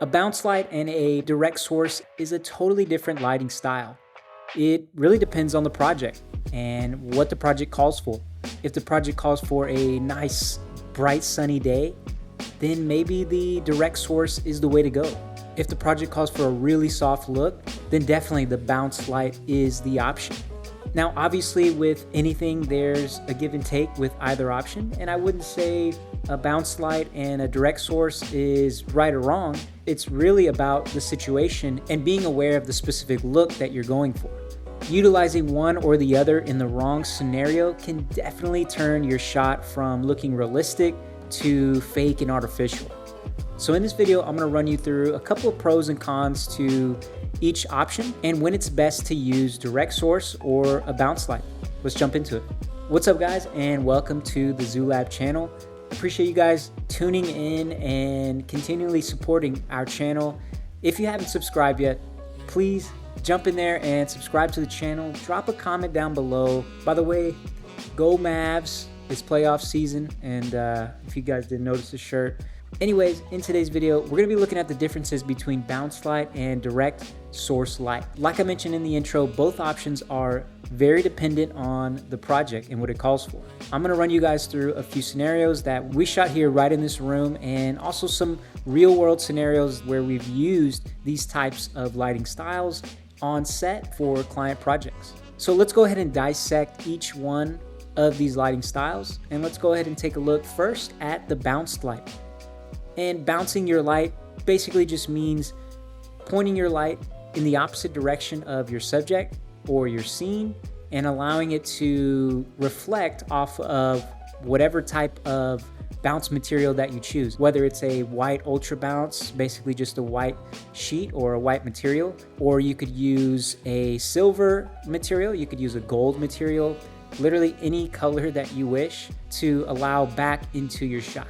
A bounce light and a direct source is a totally different lighting style. It really depends on the project and what the project calls for. If the project calls for a nice, bright, sunny day, then maybe the direct source is the way to go. If the project calls for a really soft look, then definitely the bounce light is the option. Now, obviously, with anything, there's a give and take with either option, and I wouldn't say a bounce light and a direct source is right or wrong. It's really about the situation and being aware of the specific look that you're going for. Utilizing one or the other in the wrong scenario can definitely turn your shot from looking realistic to fake and artificial. So in this video, I'm gonna run you through a couple of pros and cons to each option and when it's best to use direct source or a bounce light. Let's jump into it. What's up, guys, and welcome to the ZooLab channel. Appreciate you guys tuning in and continually supporting our channel. If you haven't subscribed yet, please jump in there and subscribe to the channel. Drop a comment down below. By the way, go Mavs. It's playoff season, and if you guys didn't notice the shirt. Anyways, in today's video, we're gonna be looking at the differences between bounce light and direct source light. Like I mentioned in the intro, both options are very dependent on the project and what it calls for. I'm gonna run you guys through a few scenarios that we shot here right in this room, and also some real world scenarios where we've used these types of lighting styles on set for client projects. So let's go ahead and dissect each one of these lighting styles, and let's go ahead and take a look first at the bounced light. And bouncing your light basically just means pointing your light in the opposite direction of your subject or your scene and allowing it to reflect off of whatever type of bounce material that you choose, whether it's a white ultra bounce, basically just a white sheet or a white material, or you could use a silver material, you could use a gold material, literally any color that you wish to allow back into your shot.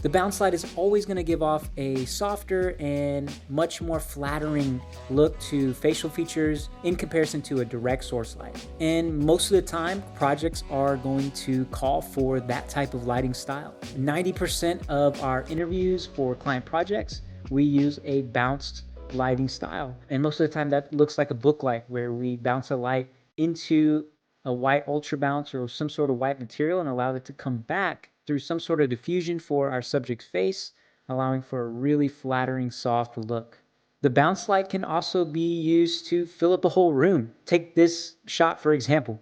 The bounce light is always going to give off a softer and much more flattering look to facial features in comparison to a direct source light. And most of the time, projects are going to call for that type of lighting style. 90% of our interviews for client projects, we use a bounced lighting style. And most of the time that looks like a book light, where we bounce a light into a white ultra bounce or some sort of white material and allow it to come back through some sort of diffusion for our subject's face, allowing for a really flattering, soft look. The bounce light can also be used to fill up a whole room. Take this shot, for example.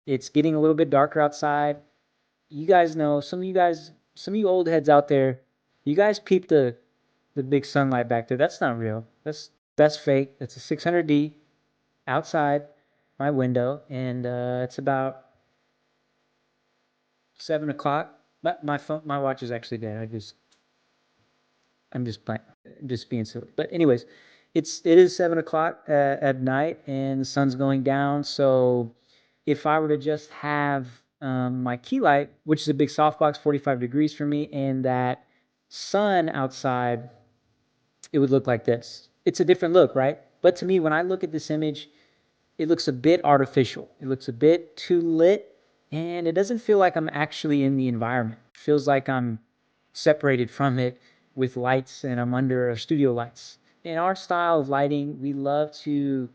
It's getting a little bit darker outside. You guys know, some of you old heads out there, you guys peep the big sunlight back there. That's not real. That's fake. That's a 600D outside my window, and it's about 7 o'clock. My watch is actually dead. I'm just being silly. But anyways, it is 7 o'clock at night, and the sun's going down. So if I were to just have my key light, which is a big softbox, 45 degrees for me, and that sun outside, it would look like this. It's a different look, right? But to me, when I look at this image, it looks a bit artificial. It looks a bit too lit, and it doesn't feel like I'm actually in the environment. It feels like I'm separated from it with lights, and I'm under studio lights. In our style of lighting, we love to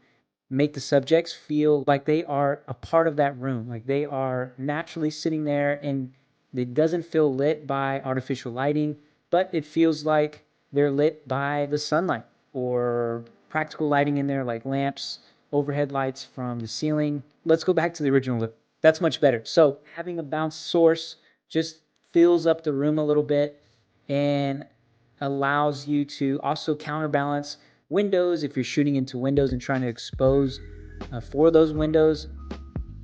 make the subjects feel like they are a part of that room, like they are naturally sitting there, and it doesn't feel lit by artificial lighting, but it feels like they're lit by the sunlight or practical lighting in there, like lamps, overhead lights from the ceiling. Let's go back to the original look. That's much better. So having a bounce source just fills up the room a little bit and allows you to also counterbalance windows. If you're shooting into windows and trying to expose for those windows,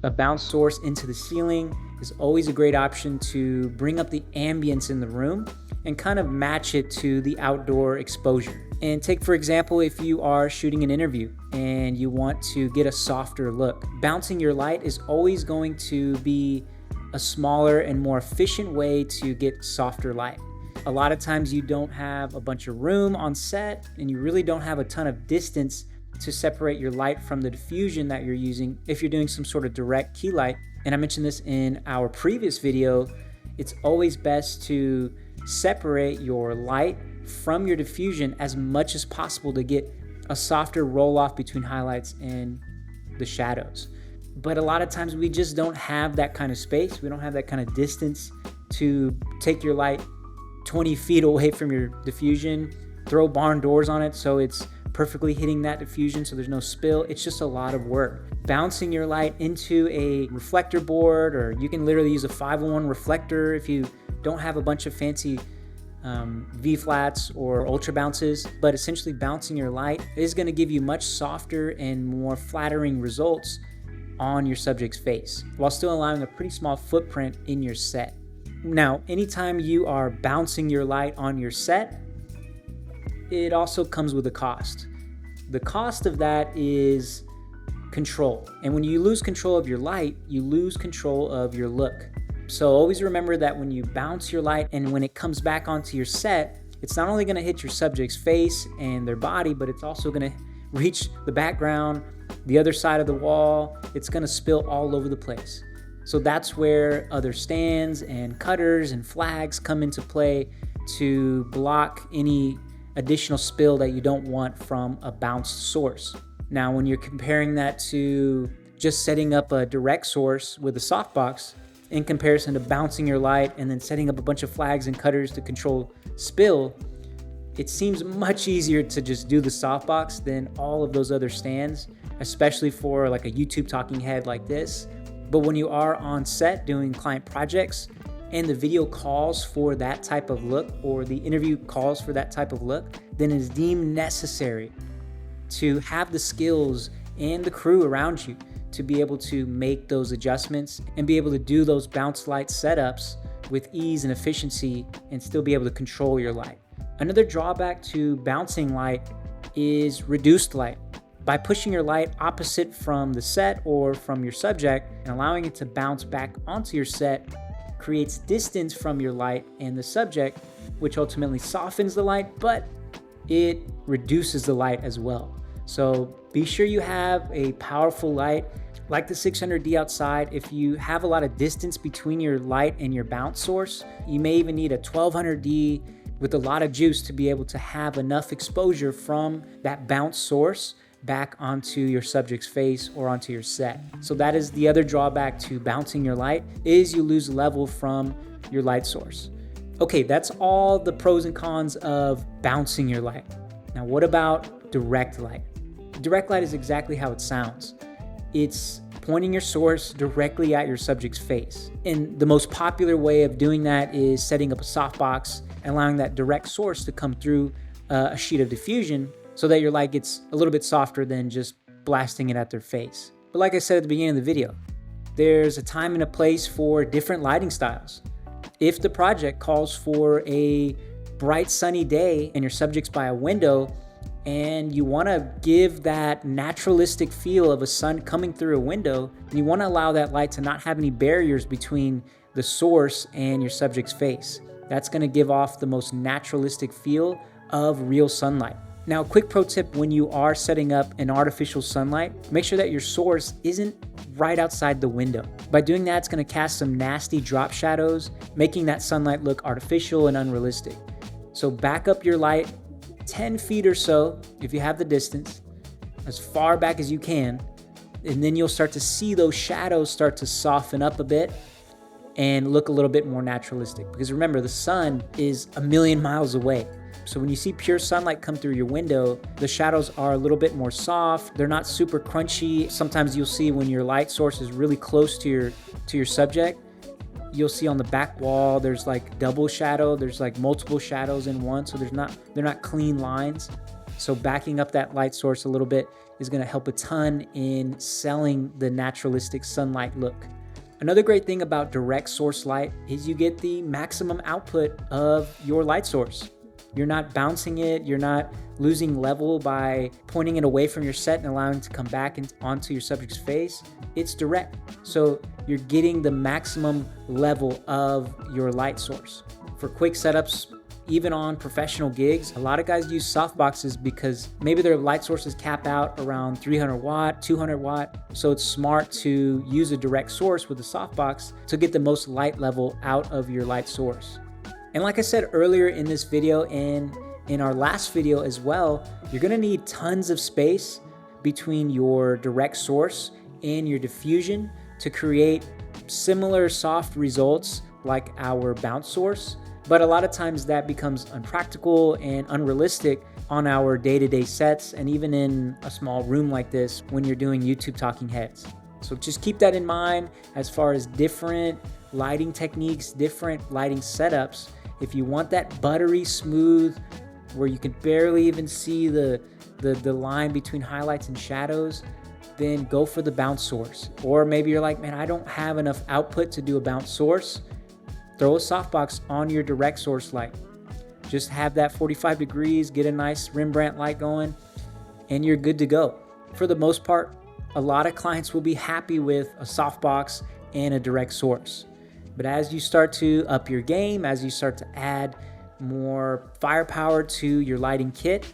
a bounce source into the ceiling is always a great option to bring up the ambience in the room and kind of match it to the outdoor exposure. And take, for example, if you are shooting an interview and you want to get a softer look, bouncing your light is always going to be a smaller and more efficient way to get softer light. A lot of times you don't have a bunch of room on set, and you really don't have a ton of distance to separate your light from the diffusion that you're using if you're doing some sort of direct key light. And I mentioned this in our previous video, it's always best to separate your light from your diffusion as much as possible to get a softer roll off between highlights and the shadows. But a lot of times we just don't have that kind of space. We don't have that kind of distance to take your light 20 feet away from your diffusion, throw barn doors on it so it's perfectly hitting that diffusion so there's no spill. It's just a lot of work. Bouncing your light into a reflector board, or you can literally use a 501 reflector if you don't have a bunch of fancy V-flats or ultra bounces, but essentially bouncing your light is going to give you much softer and more flattering results on your subject's face while still allowing a pretty small footprint in your set. Now, anytime you are bouncing your light on your set, it also comes with a cost. The cost of that is control. And when you lose control of your light, you lose control of your look. So always remember that when you bounce your light and when it comes back onto your set, it's not only going to hit your subject's face and their body, but it's also going to reach the background, the other side of the wall. It's going to spill all over the place. So that's where other stands and cutters and flags come into play to block any additional spill that you don't want from a bounced source. Now, when you're comparing that to just setting up a direct source with a softbox, in comparison to bouncing your light and then setting up a bunch of flags and cutters to control spill, it seems much easier to just do the softbox than all of those other stands, especially for like a YouTube talking head like this. But when you are on set doing client projects and the video calls for that type of look, or the interview calls for that type of look, then it is deemed necessary to have the skills and the crew around you to be able to make those adjustments and be able to do those bounce light setups with ease and efficiency and still be able to control your light. Another drawback to bouncing light is reduced light. By pushing your light opposite from the set or from your subject and allowing it to bounce back onto your set creates distance from your light and the subject, which ultimately softens the light, but it reduces the light as well. So be sure you have a powerful light like the 600D outside. If you have a lot of distance between your light and your bounce source, you may even need a 1200D with a lot of juice to be able to have enough exposure from that bounce source back onto your subject's face or onto your set. So that is the other drawback to bouncing your light, is you lose level from your light source. Okay, that's all the pros and cons of bouncing your light. Now, what about direct light? Direct light is exactly how it sounds. It's pointing your source directly at your subject's face. And the most popular way of doing that is setting up a softbox and allowing that direct source to come through a sheet of diffusion so that your light gets a little bit softer than just blasting it at their face. But like I said at the beginning of the video, there's a time and a place for different lighting styles. If the project calls for a bright sunny day and your subject's by a window, and you want to give that naturalistic feel of a sun coming through a window, you want to allow that light to not have any barriers between the source and your subject's face. That's going to give off the most naturalistic feel of real sunlight. Now, quick pro tip: when you are setting up an artificial sunlight, make sure that your source isn't right outside the window. By doing that, it's going to cast some nasty drop shadows, making that sunlight look artificial and unrealistic. So back up your light 10 feet or so, if you have the distance, as far back as you can, and then you'll start to see those shadows start to soften up a bit and look a little bit more naturalistic. Because remember, the sun is a million miles away. So when you see pure sunlight come through your window, the shadows are a little bit more soft. They're not super crunchy. Sometimes you'll see when your light source is really close to your subject, you'll see on the back wall there's like double shadow, there's like multiple shadows in one, so they're not clean lines. So backing up that light source a little bit is going to help a ton in selling the naturalistic sunlight look. Another great thing about direct source light is you get the maximum output of your light source. You're not bouncing it, you're not losing level by pointing it away from your set and allowing it to come back onto your subject's face. It's direct. So you're getting the maximum level of your light source. For quick setups, even on professional gigs, a lot of guys use softboxes because maybe their light sources cap out around 300 watt, 200 watt. So it's smart to use a direct source with a softbox to get the most light level out of your light source. And like I said earlier in this video, and In our last video as well, you're gonna need tons of space between your direct source and your diffusion to create similar soft results like our bounce source. But a lot of times that becomes unpractical and unrealistic on our day-to-day sets, and even in a small room like this when you're doing YouTube talking heads. So just keep that in mind as far as different lighting techniques, different lighting setups. If you want that buttery smooth, where you can barely even see the line between highlights and shadows, then go for the bounce source. Or maybe you're like, man, I don't have enough output to do a bounce source. Throw a softbox on your direct source light. Just have that 45 degrees, get a nice Rembrandt light going, and you're good to go. For the most part, a lot of clients will be happy with a softbox and a direct source. But as you start to up your game, as you start to add more firepower to your lighting kit,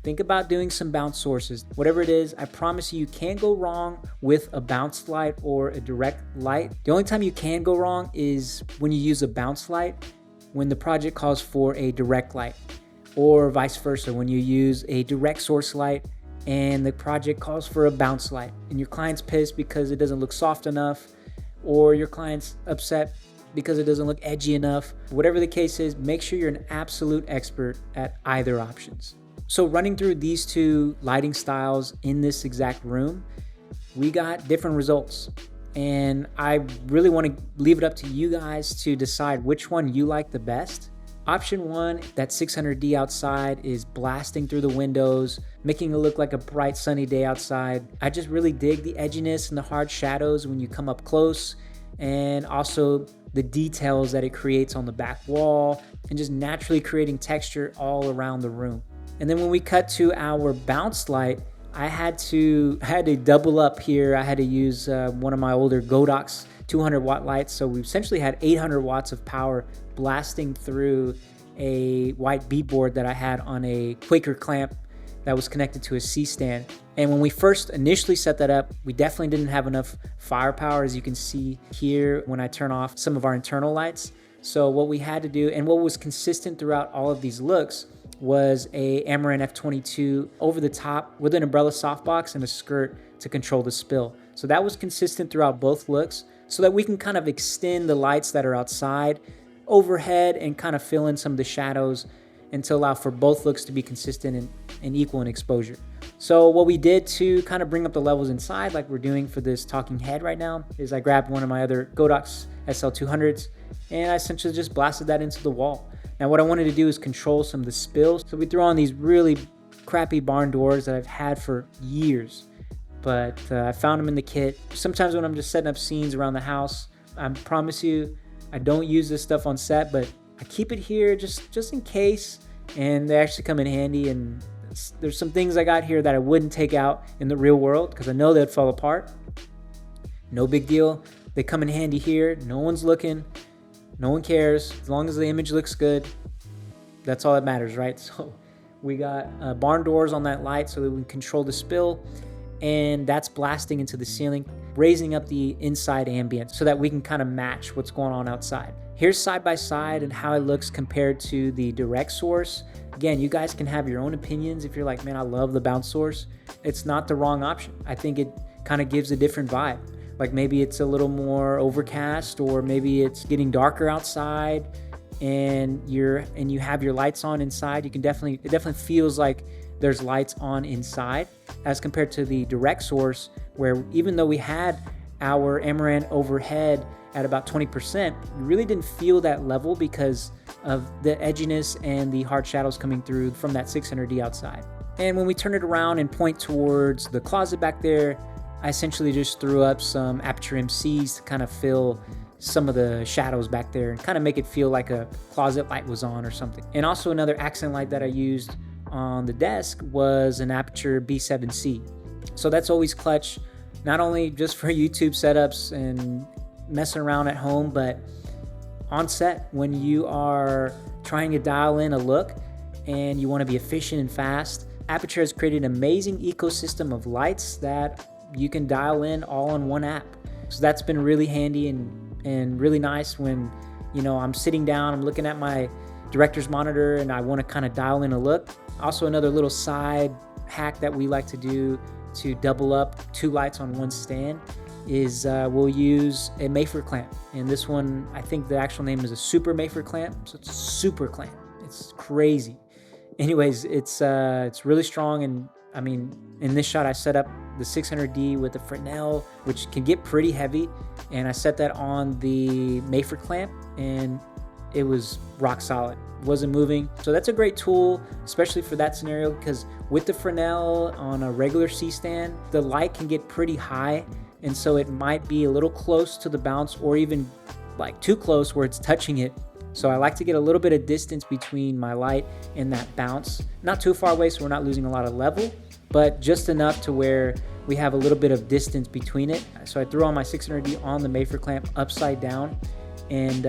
think about doing some bounce sources. Whatever it is, I promise you can't go wrong with a bounce light or a direct light. The only time you can go wrong is when you use a bounce light when the project calls for a direct light, or vice versa, when you use a direct source light and the project calls for a bounce light and your client's pissed because it doesn't look soft enough, or your client's upset because it doesn't look edgy enough. Whatever the case is, make sure you're an absolute expert at either options. So running through these two lighting styles in this exact room, we got different results. And I really want to leave it up to you guys to decide which one you like the best. Option one, that 600D outside is blasting through the windows, making it look like a bright sunny day outside. I just really dig the edginess and the hard shadows when you come up close, and also the details that it creates on the back wall, and just naturally creating texture all around the room. And then when we cut to our bounce light, I had to double up here. I had to use one of my older Godox 200 watt lights. So we essentially had 800 watts of power blasting through a white beatboard that I had on a Quaker clamp that was connected to a C-stand. And when we first initially set that up, we definitely didn't have enough firepower, as you can see here when I turn off some of our internal lights. So what we had to do, and what was consistent throughout all of these looks, was a Amaran F22 over the top with an umbrella softbox and a skirt to control the spill. So that was consistent throughout both looks, so that we can kind of extend the lights that are outside overhead and kind of fill in some of the shadows, and to allow for both looks to be consistent and equal in exposure. So what we did to kind of bring up the levels inside, like we're doing for this talking head right now, is I grabbed one of my other Godox SL200s and I essentially just blasted that into the wall. Now what I wanted to do is control some of the spills. So we threw on these really crappy barn doors that I've had for years, but I found them in the kit. Sometimes when I'm just setting up scenes around the house, I promise you, I don't use this stuff on set, but I keep it here just in case, and they actually come in handy. And there's some things I got here that I wouldn't take out in the real world because I know they'd fall apart. No big deal. They come in handy here. No one's looking. No one cares. As long as the image looks good, that's all that matters, right? So we got barn doors on that light so that we can control the spill, and that's blasting into the ceiling, raising up the inside ambience so that we can kind of match what's going on outside. Here's side by side and how it looks compared to the direct source. Again, you guys can have your own opinions. If you're like, man, I love the bounce source, it's not the wrong option. I think it kind of gives a different vibe. Like maybe it's a little more overcast, or maybe it's getting darker outside and you have your lights on inside. It definitely feels like there's lights on inside, as compared to the direct source, where even though we had our Amaran overhead at about 20%, we really didn't feel that level because of the edginess and the hard shadows coming through from that 600D outside. And when we turn it around and point towards the closet back there, I essentially just threw up some APUTURE MCs to kind of fill some of the shadows back there and kind of make it feel like a closet light was on or something. And also another accent light that I used on the desk was an APUTURE B7C. So that's always clutch, not only just for YouTube setups and messing around at home, but on set when you are trying to dial in a look and you want to be efficient and fast. APUTURE has created an amazing ecosystem of lights that you can dial in all in one app. So that's been really handy and really nice when, you know, I'm sitting down, I'm looking at my director's monitor and I want to kind of dial in a look. Also, another little side hack that we like to do to double up 2 lights on one stand is we'll use a Mayfer clamp. And this one, I think the actual name is a super Mayfer clamp. So it's a super clamp. It's crazy. Anyways, it's really strong. And I mean, in this shot, I set up the 600D with the Fresnel, which can get pretty heavy. And I set that on the Mayfer clamp and it was rock solid. It wasn't moving. So that's a great tool, especially for that scenario, because with the Fresnel on a regular C-stand, the light can get pretty high. And so it might be a little close to the bounce or even like too close where it's touching it. So I like to get a little bit of distance between my light and that bounce. Not too far away so we're not losing a lot of level, but just enough to where we have a little bit of distance between it. So I threw on my 600D on the Mayfer clamp upside down, and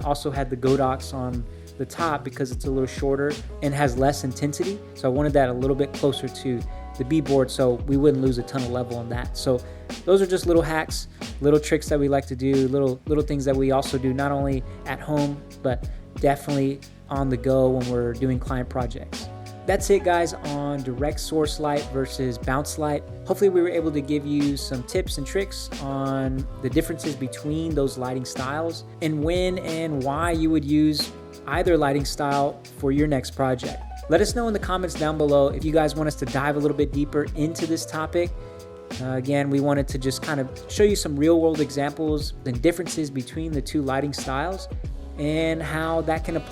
also had the Godox on the top because it's a little shorter and has less intensity. So I wanted that a little bit closer to the B-board so we wouldn't lose a ton of level on that. So those are just little hacks, little tricks that we like to do, little things that we also do not only at home, but definitely on the go when we're doing client projects. That's it, guys, on direct source light versus bounce light. Hopefully we were able to give you some tips and tricks on the differences between those lighting styles and when and why you would use either lighting style for your next project. Let us know in the comments down below if you guys want us to dive a little bit deeper into this topic. Again, we wanted to just kind of show you some real world examples and differences between the 2 lighting styles and how that can apply